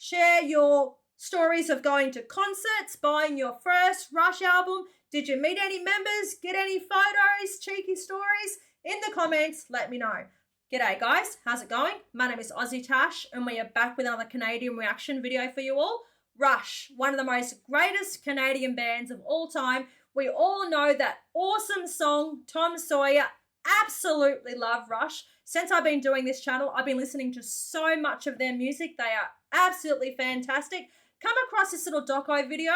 Share your stories of going to concerts, buying your first Rush album. Did you meet any members? Get any photos, cheeky stories? In the comments, let me know. G'day guys, how's it going? My name is AussieTash and we are back with another Canadian reaction video for you all. Rush, one of the most greatest Canadian bands of all time. We all know that awesome song, Tom Sawyer. Absolutely love Rush. Since I've been doing this channel, I've been listening to so much of their music. They are absolutely fantastic. Come across this little doco video.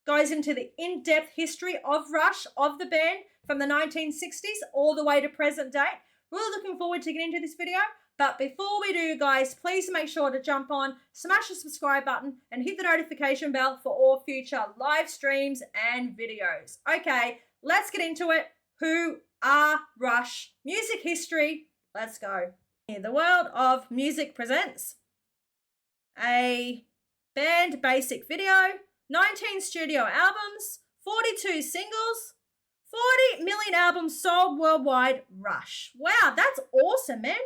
Goes into the in-depth history of Rush, of the band, from the 1960s all the way to present day. Really looking forward to getting into this video. But before we do, guys, please make sure to jump on, smash the subscribe button, and hit the notification bell for all future live streams and videos. Okay, let's get into it. Who are Rush? Music history. Let's go. The World of Music presents a band basic video, 19 studio albums, 42 singles, 40 million albums sold worldwide. Rush. Wow, that's awesome, man.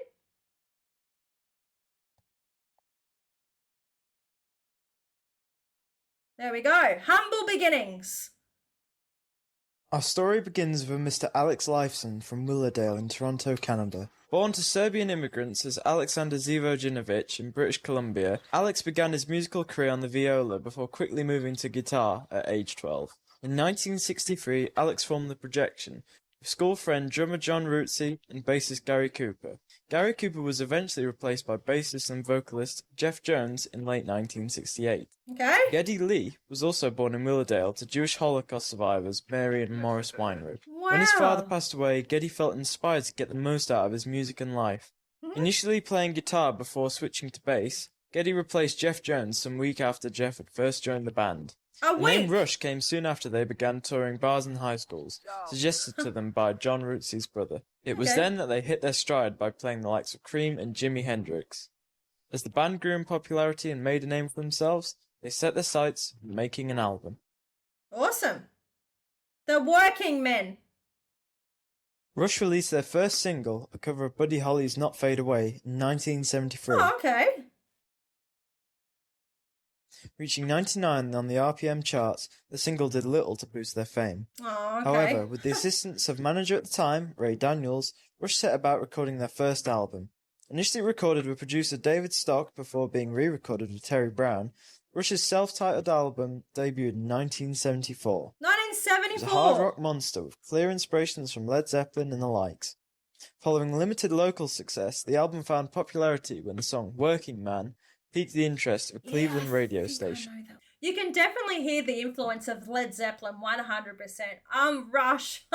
There we go. Humble beginnings. Our story begins with Mr. Alex Lifeson from Willowdale in Toronto, Canada. Born to Serbian immigrants as Alexander Zivojinovic in British Columbia, Alex began his musical career on the viola before quickly moving to guitar at age 12. In 1963, Alex formed The Projection, with school friend drummer John Rootsey and bassist Gary Cooper. Gary Cooper was eventually replaced by bassist and vocalist Jeff Jones in late 1968. Okay. Geddy Lee was also born in Willowdale to Jewish Holocaust survivors Mary and Morris Weinrib. Wow. When his father passed away, Geddy felt inspired to get the most out of his music and life. Initially playing guitar before switching to bass, Geddy replaced Jeff Jones some week after Jeff had first joined the band. The name Rush came soon after they began touring bars and high schools, suggested to them by John Rootsey's brother. It was then that they hit their stride by playing the likes of Cream and Jimi Hendrix. As the band grew in popularity and made a name for themselves, they set their sights on making an album. Awesome. The Working Men. Rush released their first single, a cover of Buddy Holly's Not Fade Away, in 1973. Oh, okay. Reaching 99 on the RPM charts, the single did little to boost their fame. Oh, okay. However, with the assistance of manager at the time, Ray Daniels, Rush set about recording their first album. Initially recorded with producer David Stock before being re-recorded with Terry Brown, Rush's self-titled album debuted in 1974. 1974? It was a hard rock monster with clear inspirations from Led Zeppelin and the likes. Following limited local success, the album found popularity when the song Working Man piqued the interest of a Cleveland radio station. You can definitely hear the influence of Led Zeppelin 100%. Rush.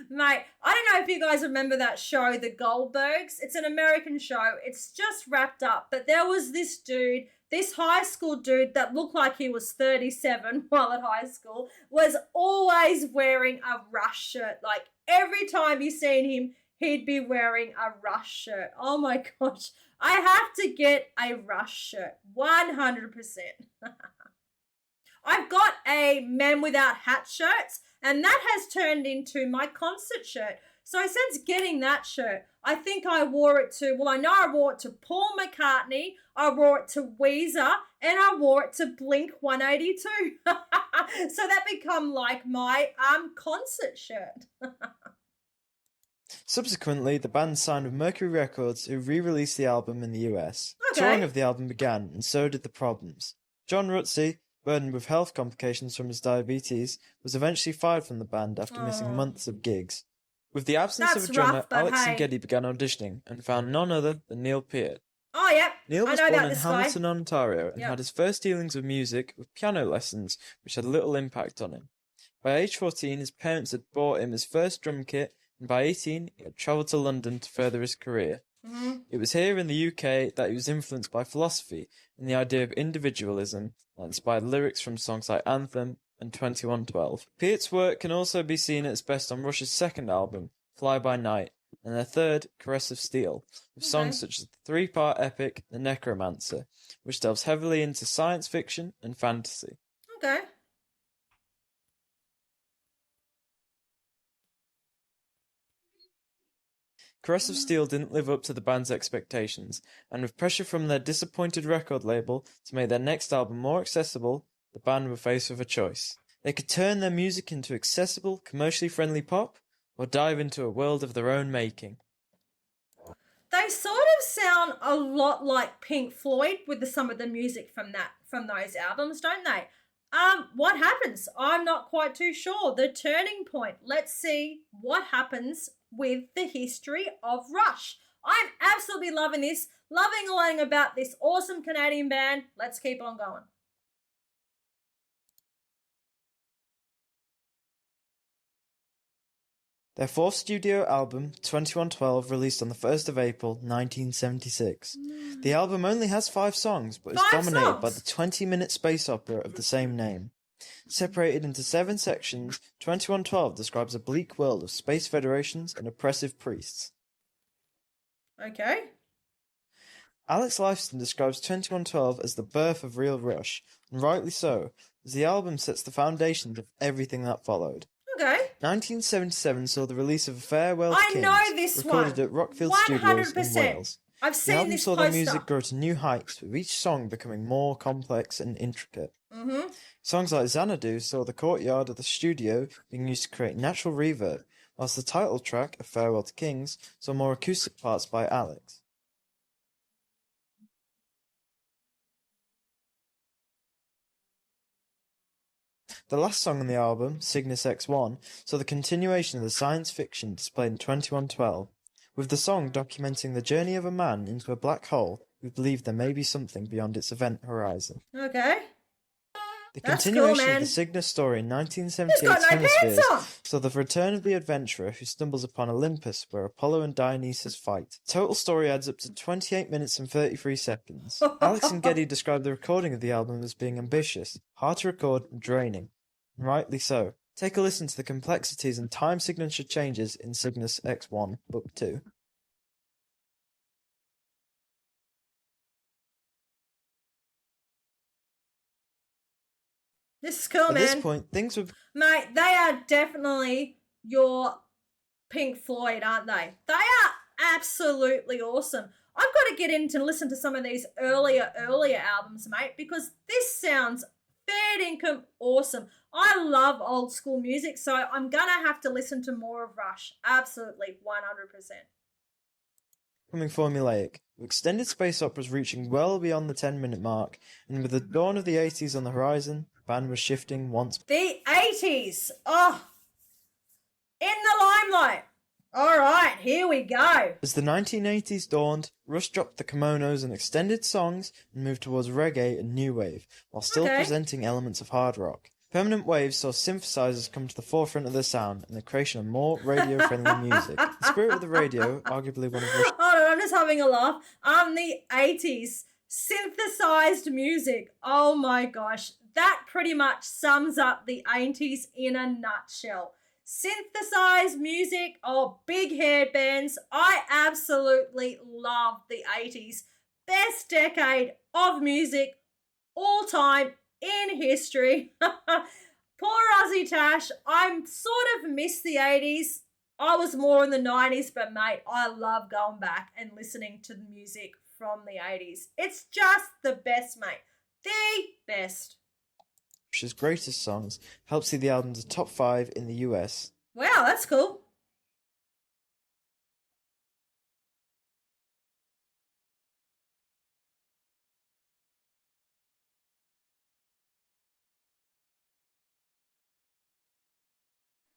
Mate, I don't know if you guys remember that show, The Goldbergs. It's an American show. It's just wrapped up. But there was this dude, this high school dude that looked like he was 37 while at high school, was always wearing a Rush shirt. Like every time you seen him, he'd be wearing a Rush shirt. Oh my gosh. I have to get a Rush shirt. 100%. I've got a Men Without Hat shirts, and that has turned into my concert shirt. So since getting that shirt, I think I wore it to, well, I know I wore it to Paul McCartney, I wore it to Weezer, and I wore it to Blink 182. So that become like my concert shirt. Subsequently, the band signed with Mercury Records, who re-released the album in the US. Touring of the album began, and so did the problems. John Rootsey, burdened with health complications from his diabetes, was eventually fired from the band after missing months of gigs. With the absence of a drummer, Alex and Geddy began auditioning, and found none other than Neil Peart. Oh, yep. Neil was born in Hamilton, Ontario, and had his first dealings with music with piano lessons, which had little impact on him. By age 14, his parents had bought him his first drum kit, and by 18, he had travelled to London to further his career. It was here in the UK that he was influenced by philosophy and the idea of individualism that inspired lyrics from songs like Anthem and 2112. Peart's work can also be seen at its best on Rush's second album, Fly By Night, and their third, Caress of Steel, with songs such as the three-part epic The Necromancer, which delves heavily into science fiction and fantasy. Okay. Caress of Steel didn't live up to the band's expectations, and with pressure from their disappointed record label to make their next album more accessible, the band were faced with a choice. They could turn their music into accessible, commercially friendly pop, or dive into a world of their own making. They sort of sound a lot like Pink Floyd with some of the music from those albums, don't they? What happens? I'm not quite too sure. The turning point. Let's see what happens with the history of Rush. I'm absolutely loving this, loving learning about this awesome Canadian band. Let's keep on going. Their fourth studio album, 2112, released on the 1st of April 1976. The album only has 5 songs, but is dominated by the 20-minute space opera of the same name. Separated into 7 sections, 2112 describes a bleak world of space federations and oppressive priests. Okay. Alex Lifeson describes 2112 as the birth of real Rush, and rightly so, as the album sets the foundations of everything that followed. Okay. 1977 saw the release of A Farewell to Kings, I know this recorded one. at Rockfield 100%. Studios in Wales. I've seen the album this saw poster. their music grow to new heights, with each song becoming more complex and intricate. Songs like Xanadu saw the courtyard of the studio being used to create natural reverb, whilst the title track, A Farewell to Kings, saw more acoustic parts by Alex. The last song on the album, Cygnus X1, saw the continuation of the science fiction displayed in 2112, with the song documenting the journey of a man into a black hole who believed there may be something beyond its event horizon. Okay. The That's continuation cool, of the Cygnus story in 1978's Hemispheres saw the return of the adventurer who stumbles upon Olympus where Apollo and Dionysus fight. The total story adds up to 28 minutes and 33 seconds. Alex and Geddy described the recording of the album as being ambitious, hard to record and draining. And rightly so. Take a listen to the complexities and time signature changes in Cygnus X1, Book 2. This is cool, At man. this point, things were... Mate, they are definitely your Pink Floyd, aren't they? They are absolutely awesome. I've got to get in to listen to some of these earlier albums, mate, because this sounds fair dinkum awesome. I love old school music, so I'm going to have to listen to more of Rush. Absolutely, 100%. Becoming formulaic, with extended space operas reaching well beyond the 10-minute mark, and with the dawn of the 80s on the horizon, the band was shifting once. The 80s! Oh! In the limelight! Alright, here we go. As the 1980s dawned, Rush dropped the kimonos and extended songs and moved towards reggae and new wave, while still presenting elements of hard rock. Permanent Waves saw synthesizers come to the forefront of their sound and the creation of more radio-friendly music. The spirit of the radio, arguably one of Rush's... Hold on, I'm just having a laugh. The 80s synthesized music. Oh my gosh. That pretty much sums up the 80s in a nutshell. Synthesized music, big headbands. I absolutely love the 80s. Best decade of music all time in history. Poor AussieTash. I'm sort of miss the 80s. I was more in the 90s, but mate, I love going back and listening to the music from the 80s. It's just the best, mate. The best. Rush's greatest songs helped see the album to top 5 in the US. Wow, that's cool.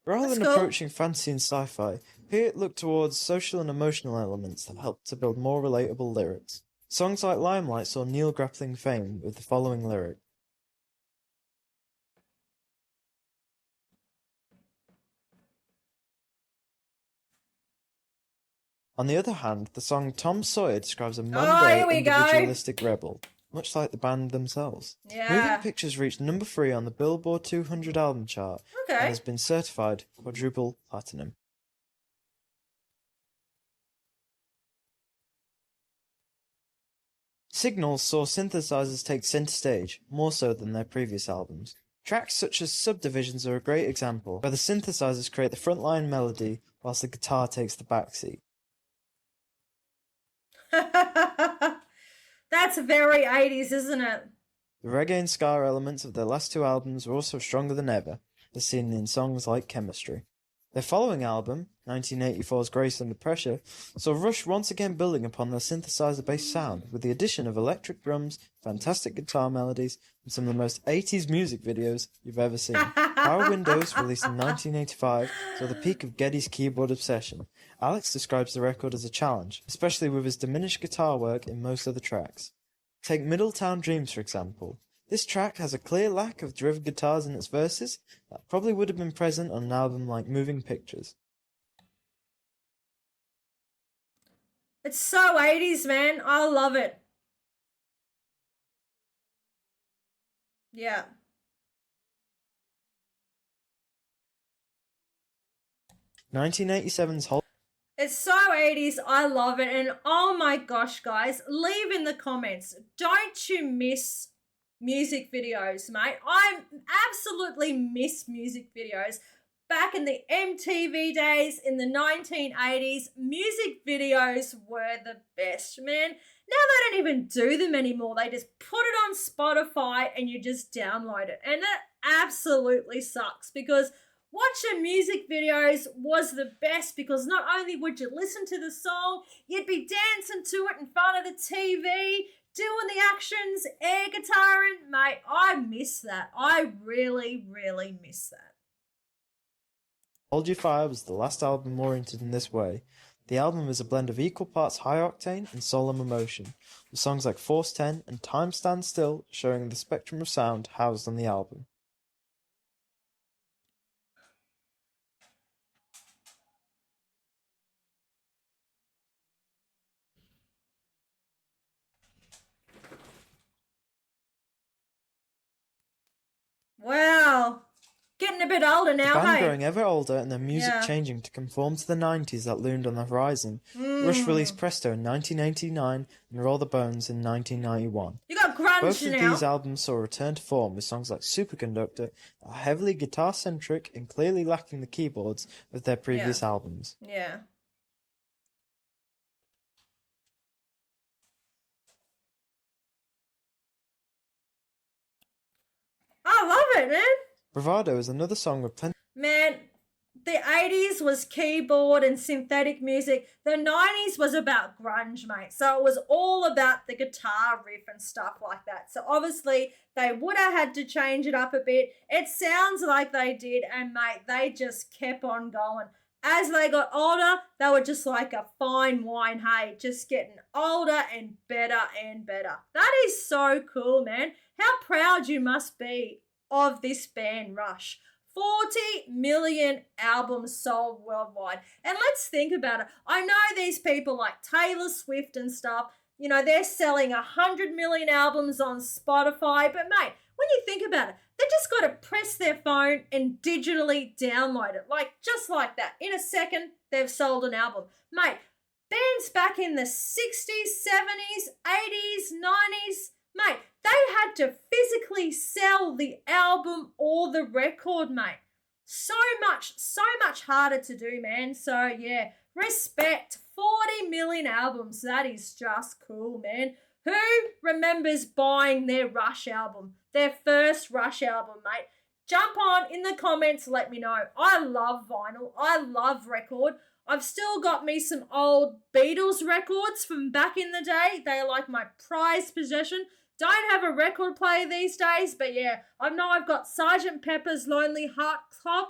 Rather than approaching fantasy and sci-fi, here it looked towards social and emotional elements that helped to build more relatable lyrics. Songs like Limelight saw Neil grappling fame with the following lyric. On the other hand, the song Tom Sawyer describes a mundane, individualistic rebel, much like the band themselves. Moving Pictures reached number 3 on the Billboard 200 album chart and has been certified quadruple platinum. Signals saw synthesizers take center stage, more so than their previous albums. Tracks such as Subdivisions are a great example, where the synthesizers create the frontline melody whilst the guitar takes the backseat. That's very 80s, isn't it? The reggae and ska elements of their last two albums were also stronger than ever, as seen in songs like Chemistry. Their following album, 1984's Grace Under Pressure, saw Rush once again building upon their synthesizer-based sound, with the addition of electric drums, fantastic guitar melodies, and some of the most 80s music videos you've ever seen. Power Windows, released in 1985, saw the peak of Geddy's keyboard obsession. Alex describes the record as a challenge, especially with his diminished guitar work in most of the tracks. Take Middletown Dreams, for example. This track has a clear lack of driven guitars in its verses that probably would have been present on an album like Moving Pictures. It's so 80s, man. I love it. Yeah. "1987's whole It's so 80s. I love it. And oh my gosh, guys, leave in the comments. Don't you miss music videos, mate? I absolutely miss music videos. Back in the MTV days in the 1980s, music videos were the best, man. Now they don't even do them anymore. They just put it on Spotify and you just download it. And that absolutely sucks because watching music videos was the best because not only would you listen to the song, you'd be dancing to it in front of the TV, doing the actions, air guitaring. Mate, I miss that. I really, really miss that. Hold Your Fire was the last album oriented in this way. The album is a blend of equal parts high octane and solemn emotion, with songs like Force 10 and Time Stands Still showing the spectrum of sound housed on the album. Wow. Getting a bit older now, The band hey? growing ever older and their music changing to conform to the 90s that loomed on the horizon. Rush released Presto in 1989 and Roll the Bones in 1991. You got grunge Both of now. these albums saw a return to form with songs like Superconductor that are heavily guitar-centric and clearly lacking the keyboards of their previous albums. Yeah. I love it, man. Bravado is another song with plenty. Man, the 80s was keyboard and synthetic music. The 90s was about grunge, mate. So it was all about the guitar riff and stuff like that. So obviously they would have had to change it up a bit. It sounds like they did, and mate, they just kept on going. As they got older, they were just like a fine wine, hey, just getting older and better and better. That is so cool, man. How proud you must be of this band, Rush. 40 million albums sold worldwide. And let's think about it. I know these people like Taylor Swift and stuff, you know, they're selling 100 million albums on Spotify. But mate, when you think about it, they just got to press their phone and digitally download it. Like, just like that. In a second, they've sold an album. Mate, bands back in the 60s, 70s, 80s, 90s, mate, they had to physically sell the album or the record, mate. So much harder to do, man. So, yeah, respect. 40 million albums. That is just cool, man. Who remembers buying their Rush album? Their first Rush album, mate? Jump on in the comments, let me know. I love vinyl. I love record. I've still got me some old Beatles records from back in the day. They're like my prized possession. Don't have a record player these days, but yeah, I know I've got Sgt. Pepper's Lonely Heart Club,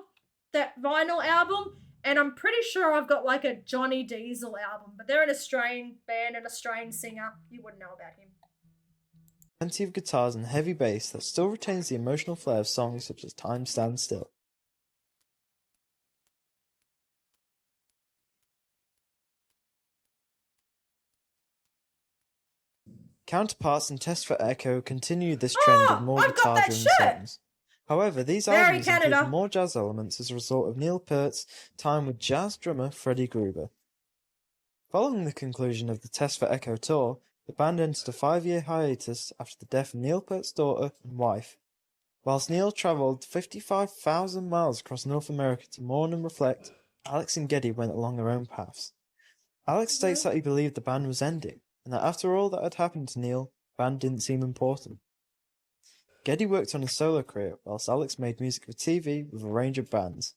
that vinyl album, and I'm pretty sure I've got like a Johnny Diesel album, but they're an Australian band, an Australian singer. You wouldn't know about him. Plenty of guitars and heavy bass that still retains the emotional flair of songs such as Time Stands Still. Counterparts and Test for Echo continue this trend of more guitar-driven songs. However, these albums include more jazz elements as a result of Neil Peart's time with jazz drummer Freddie Gruber. Following the conclusion of the Test for Echo tour, the band entered a 5-year hiatus after the death of Neil Peart's daughter and wife. Whilst Neil travelled 55,000 miles across North America to mourn and reflect, Alex and Geddy went along their own paths. Alex states that he believed the band was ending, and that after all that had happened to Neil, the band didn't seem important. Geddy worked on his solo career, whilst Alex made music for TV with a range of bands.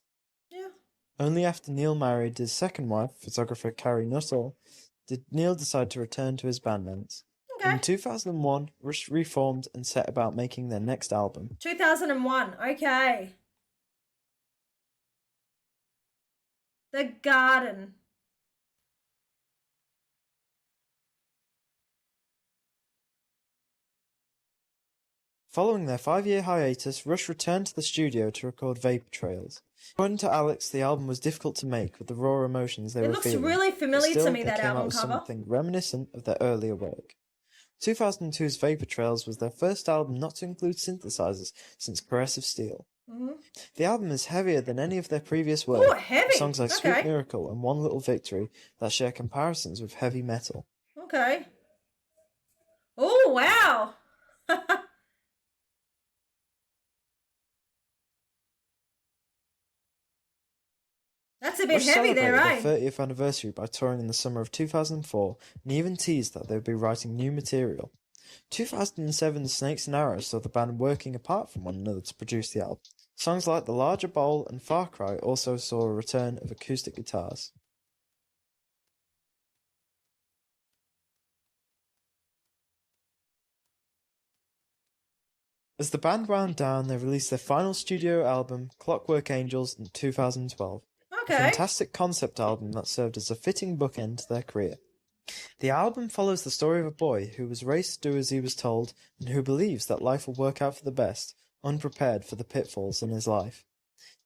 Yeah. Only after Neil married his second wife, photographer Carrie Nuttall, did Neil decide to return to his bandmates. Okay. In 2001, Rush reformed and set about making their next album. 2001, okay. The Garden. Following their 5-year hiatus, Rush returned to the studio to record Vapor Trails. According to Alex, the album was difficult to make with the raw emotions they were feeling. It looks really familiar to me, that album cover. Something reminiscent of their earlier work. 2002's Vapor Trails was their first album not to include synthesizers since Progressive Steel. Mm-hmm. The album is heavier than any of their previous work. Oh, heavy! Songs like Sweet Miracle and One Little Victory that share comparisons with heavy metal. Okay. Oh, wow! That's a bit heavy there, eh? Their 30th anniversary by touring in the summer of 2004 and even teased that they would be writing new material. 2007's Snakes and Arrows saw the band working apart from one another to produce the album. Songs like The Larger Bowl and Far Cry also saw a return of acoustic guitars. As the band wound down, they released their final studio album, Clockwork Angels, in 2012. Okay. A fantastic concept album that served as a fitting bookend to their career. The album follows the story of a boy who was raised to do as he was told and who believes that life will work out for the best, unprepared for the pitfalls in his life.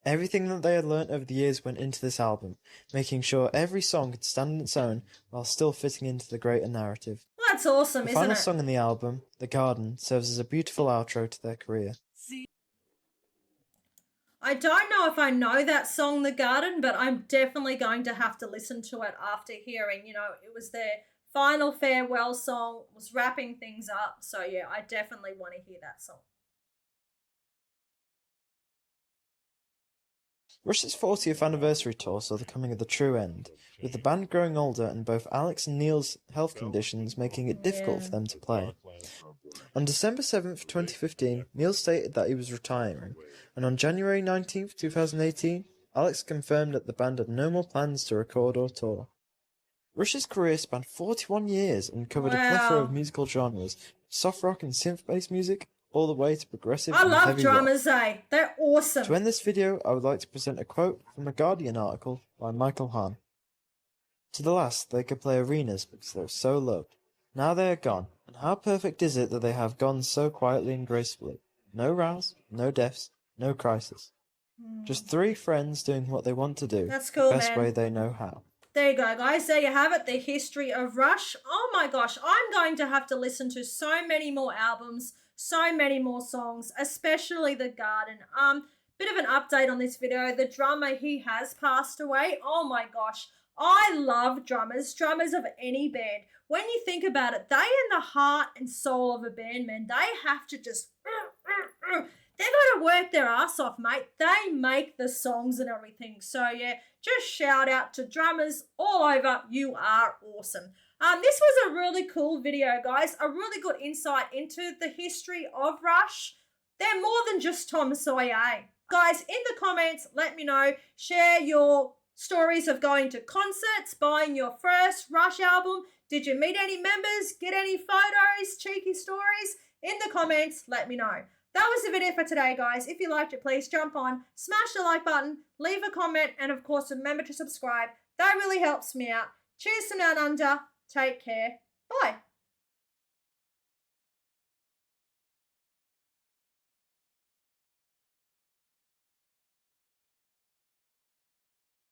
Everything that they had learnt over the years went into this album, making sure every song could stand on its own while still fitting into the greater narrative. Well, that's awesome, isn't it? The final song in the album, The Garden, serves as a beautiful outro to their career. I don't know if I know that song, The Garden, but I'm definitely going to have to listen to it after hearing, it was their final farewell song, was wrapping things up. So yeah, I definitely want to hear that song. Rush's 40th anniversary tour saw the coming of the true end, with the band growing older and both Alex and Neil's health conditions making it difficult for them to play. On December 7th, 2015, Neil stated that he was retiring, and on January 19th, 2018, Alex confirmed that the band had no more plans to record or tour. Rush's career spanned 41 years and covered a plethora of musical genres, soft rock and synth-based music, all the way to progressive and heavy rock. I love drummers, eh? They're awesome. To end this video, I would like to present a quote from a Guardian article by Michael Hahn. To the last, they could play arenas because they were so loved. Now they are gone, and how perfect is it that they have gone so quietly and gracefully? No rows, no deaths, no crisis. Just 3 friends doing what they want to do. That's cool, the best man. way they know how. There you go, guys. There you have it, the history of Rush. Oh my gosh, I'm going to have to listen to so many more albums, so many more songs, especially The Garden. Bit of an update on this video. The drummer, he has passed away. Oh my gosh. I love drummers of any band. When you think about it, they in the heart and soul of a band, man. They have to just... They've got to work their ass off, mate. They make the songs and everything. So, yeah, just shout out to drummers all over. You are awesome. This was a really cool video, guys. A really good insight into the history of Rush. They're more than just Tom Sawyer. Guys, in the comments, let me know. Share your stories of going to concerts, buying your first Rush album. Did you meet any members? Get any photos, cheeky stories? In the comments, let me know. That was the video for today, guys. If you liked it, please jump on, smash the like button, leave a comment, and of course, remember to subscribe. That really helps me out. Cheers from down under. Take care. Bye.